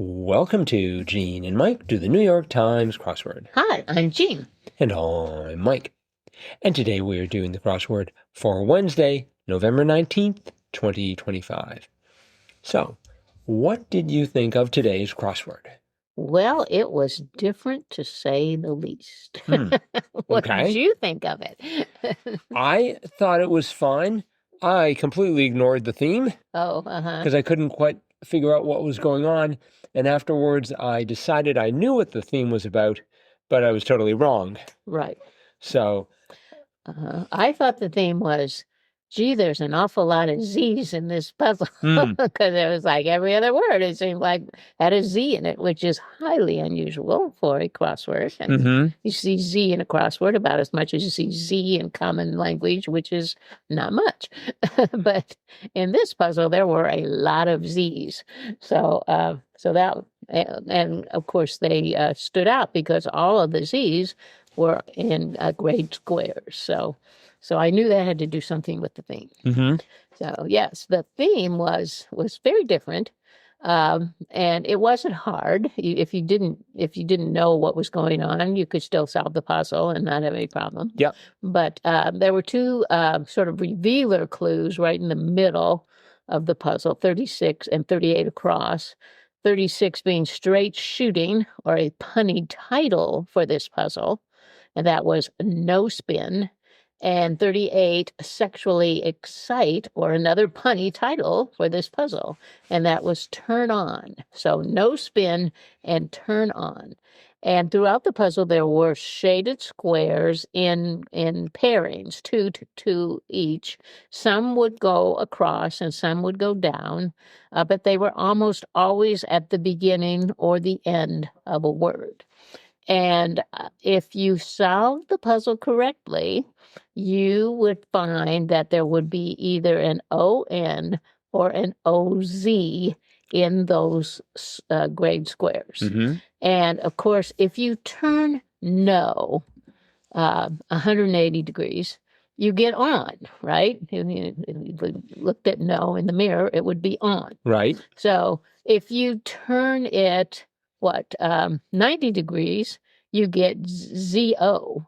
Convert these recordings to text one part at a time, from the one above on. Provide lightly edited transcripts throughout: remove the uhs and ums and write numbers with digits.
Welcome to Gene and Mike do the New York Times crossword. Hi, I'm Jean. And I'm Mike. And today we are doing the crossword for Wednesday, November 19th, 2025. So, what did you think of today's crossword? Well, it was different to say the least. What did Okay. you think of it? I thought it was fine. I completely ignored the theme Oh, because I couldn't quite figure out what was going on. And afterwards, I decided I knew what the theme was about, but I was totally wrong. right. So, I thought the theme was, gee, there's an awful lot of Z's in this puzzle. hmm. Because it was like every other word, it seemed like had a Z in it, which is highly unusual for a crossword. And you see Z in a crossword about as much as you see Z in common language, which is not much. But in this puzzle, there were a lot of Z's. So and of course they stood out because all of the Z's were in grade squares. So I knew that had to do something with the theme. So yes, the theme was very different, and it wasn't hard. If you didn't know what was going on, you could still solve the puzzle and not have any problem. Yep. But there were two sort of revealer clues right in the middle of the puzzle, 36 and 38 across. 36 being straight shooting, or a punny title for this puzzle, and that was no spin. And 38, sexually excite, or another punny title for this puzzle, and that was turn on. So no spin and turn on. And throughout the puzzle, there were shaded squares in pairings, two each. Some would go across and some would go down, but they were almost always at the beginning or the end of a word. And if you solved the puzzle correctly, you would find that there would be either an ON or an OZ in those grade squares. And of course, if you turn no 180 degrees, you get on, right? If you looked at no in the mirror, it would be on. Right. So if you turn it 90 degrees, you get ZO.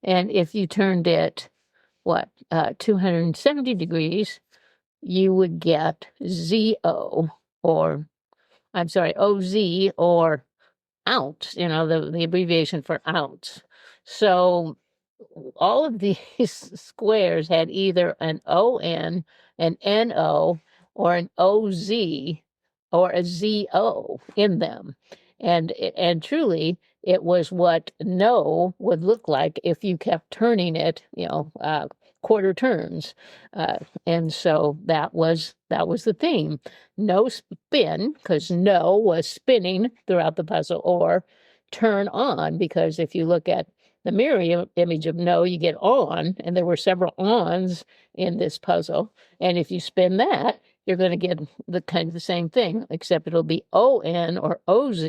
And if you turned it 270 degrees, you would get ZO, or I'm sorry, OZ, or ounce, the abbreviation for ounce. So all of these squares had either an ON, an NO, or an OZ, or a ZO in them. And truly, it was what no would look like if you kept turning it, quarter turns. And so that was the theme. No spin, because no was spinning throughout the puzzle, or turn on, because if you look at the mirror image of no, you get on, and there were several ons in this puzzle. And if you spin that, you're going to get the same thing, except it'll be ON or OZ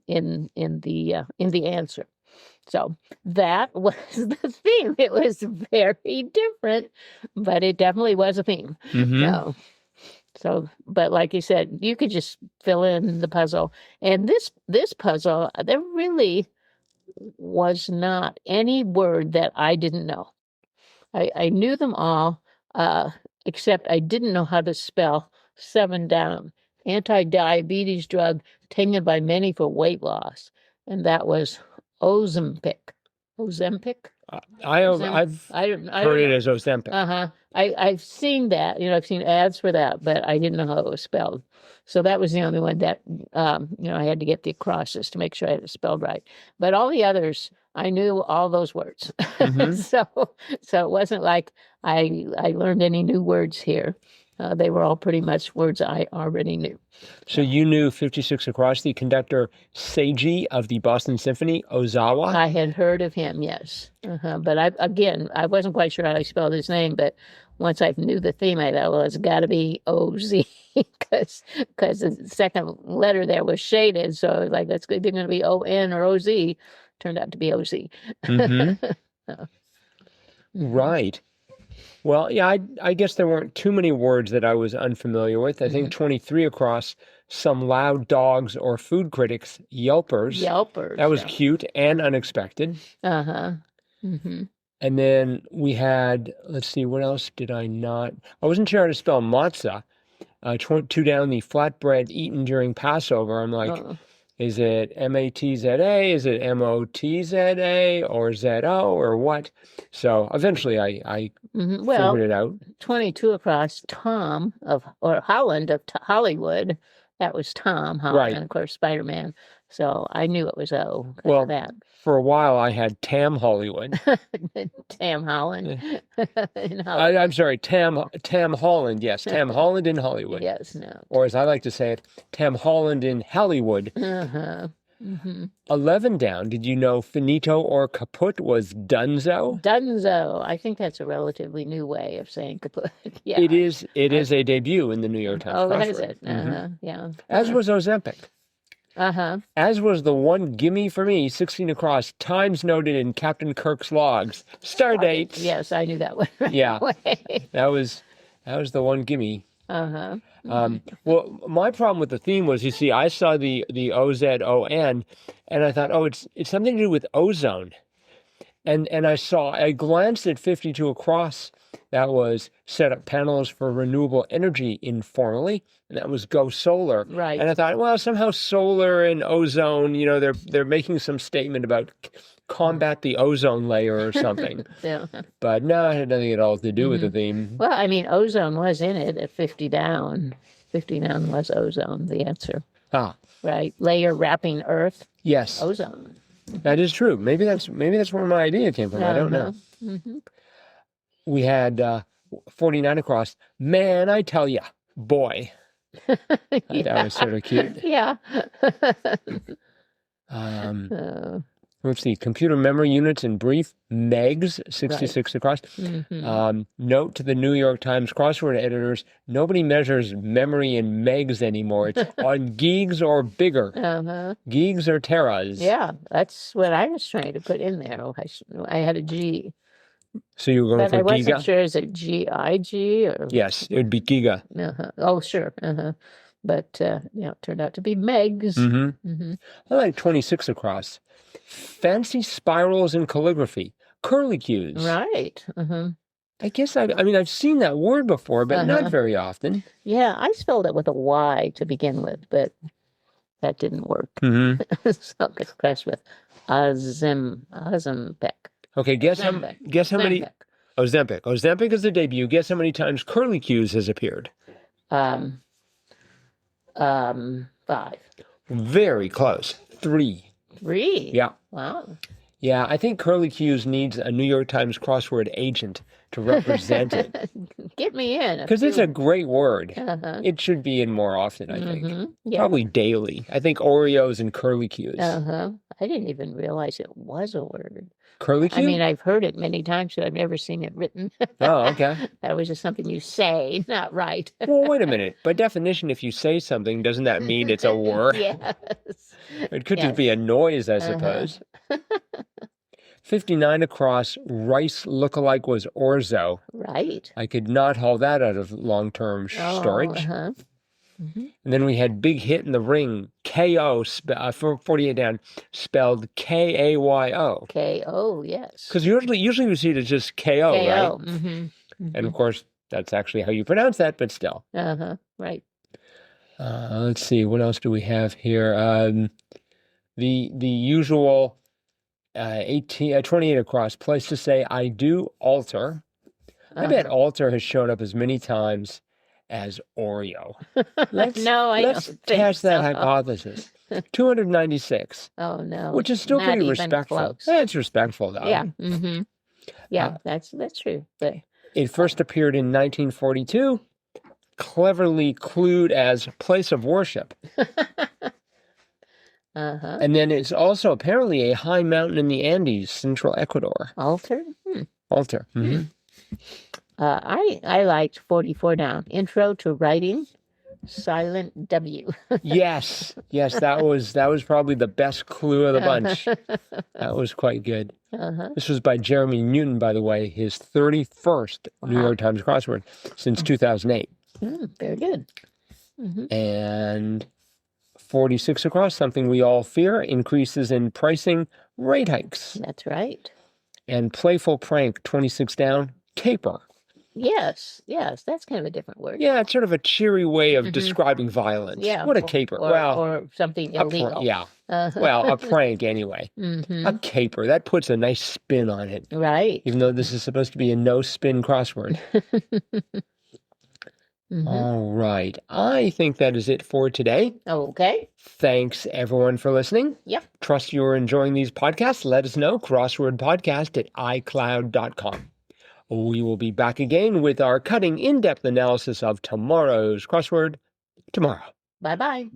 in the answer. So that was the theme. It was very different, but it definitely was a theme. But like you said, you could just fill in the puzzle. And this puzzle, there really was not any word that I didn't know. I knew them all, except I didn't know how to spell 7 down. Anti-diabetes drug taken by many for weight loss. And that was Ozempic. Ozempic? I've heard it as Ozempic. I've seen that. I've seen ads for that, but I didn't know how it was spelled. So that was the only one that, I had to get the acrosses to make sure I had it spelled right. But all the others, I knew all those words. So it wasn't like I learned any new words here. They were all pretty much words I already knew. So you knew 56 across, the conductor Seiji of the Boston Symphony, Ozawa? I had heard of him, yes. But I wasn't quite sure how to spell his name, but once I knew the theme, I thought, well, it's got to be O-Z, because the second letter there was shaded, so I was like, that's either going to be O-N or O-Z. Turned out to be O-Z. Right. Well, yeah, I guess there weren't too many words that I was unfamiliar with. I think 23 across, some loud dogs or food critics, yelpers. Yelpers. That was yeah. cute and unexpected. Uh-huh. Mm-hmm. And then we had, let's see, what else did I not? I wasn't sure how to spell matzah. Two down, the flatbread eaten during Passover. I'm like, is it M-A-T-Z-A? Is it M-O-T-Z-A or Z-O or what? So eventually I Well, figured it out. 22 across, Tom Holland of Hollywood. That was Tom Holland, Right. and of course Spider-Man. So I knew it was O. 'cause Well, of that. For a while I had Tam Hollywood. Tam Holland. In Hollywood. I'm sorry, Tam Holland. Yes, Tam Holland in Hollywood. Yes, no. Or as I like to say it, Tam Holland in Hollywood. Uh-huh. Mm-hmm. 11 down. Did you know finito or kaput was dunzo? Dunzo. I think that's a relatively new way of saying kaput. Yeah. It is a debut in the New York Times Oh, crossword. is it? Uh-huh. Yeah. As was Ozempic. Uh-huh. As was the one gimme for me, 16 across, times noted in Captain Kirk's logs. Star dates. Yes, I knew that one. Right Yeah. away. That was the one gimme. Uh-huh. Well, my problem with the theme was, you see, I saw the OZON, and I thought, oh, it's something to do with ozone. And I glanced at 52 across. That was set up panels for renewable energy informally, and that was Go Solar. Right. And I thought, well, somehow solar and ozone, they're making some statement about combat the ozone layer or something. Yeah. But no, it had nothing at all to do with the theme. Well, I mean, ozone was in it at 50 down. 50 down was ozone, the answer. Ah, Right. Layer wrapping Earth, yes, ozone. that is true. Maybe that's where my idea came from. I don't know. Mm-hmm. We had 49 across. Man, I tell ya, boy. That was sort of cute. Yeah. Let's see. Computer memory units in brief. Megs, 66 across. Note to the New York Times crossword editors: nobody measures memory in megs anymore. It's on gigs or bigger. Gigs or teras. Yeah, that's what I was trying to put in there. I had a G. So you were going But I for wasn't giga? sure, is it G-I-G or? Yes, it would be giga. Oh, sure. But, it turned out to be megs. I like 26 across. Fancy spirals in calligraphy. Curlicues. Right. I guess I've seen that word before, but not very often. Yeah, I spelled it with a Y to begin with, but that didn't work. So it's crashed with Ozempic. Okay, guess how many? Ozempic. Ozempic is the debut. Guess how many times curlicues has appeared? 5. Very close. 3. 3? Yeah. Wow. Yeah, I think curlicues needs a New York Times crossword agent to represent it. Get me in. Because it's a great word. It should be in more often, I think. Yeah. Probably daily. I think Oreos and curlicues. I didn't even realize it was a word. Curlicue? I mean, I've heard it many times, but I've never seen it written. Oh, okay. That was just something you say, not right. Well, wait a minute. By definition, if you say something, doesn't that mean it's a word? Yes. It could just be a noise, I suppose. 59 across, rice lookalike was orzo. Right. I could not haul that out of long-term storage. And then we had big hit in the ring, KO, for 48 down, spelled K-A-Y-O. K-O, yes. Because usually we see it as just KO, K-O. right? And of course, that's actually how you pronounce that, but still. Right. Let's see, what else do we have here? The usual 28 across, place to say, I do alter. I bet alter has shown up as many times as Oreo. Let's test that hypothesis. 296. Oh, no. Which is still pretty respectful. Close. It's respectful, though. Yeah. Yeah, that's true. But it first appeared in 1942, cleverly clued as place of worship. And then it's also apparently a high mountain in the Andes, central Ecuador. Alter? Alter. I liked 44 down. Intro to writing, silent W. Yes, that was probably the best clue of the bunch. That was quite good. This was by Jeremy Newton, by the way, his 31st New York Times crossword since 2008. Very good. And 46 across, something we all fear, increases in pricing, rate hikes. That's right. And playful prank, 26 down, caper. Yes, that's kind of a different word. Yeah, it's sort of a cheery way of describing violence. Yeah. What a caper. Or something illegal. Yeah. Uh-huh. Well, a prank anyway. A caper. That puts a nice spin on it. Right. Even though this is supposed to be a no-spin crossword. All right. I think that is it for today. Okay. Thanks, everyone, for listening. Yep. Trust you're enjoying these podcasts. Let us know. Crosswordpodcast at iCloud.com. We will be back again with our cutting, in-depth analysis of tomorrow's crossword tomorrow. Bye-bye.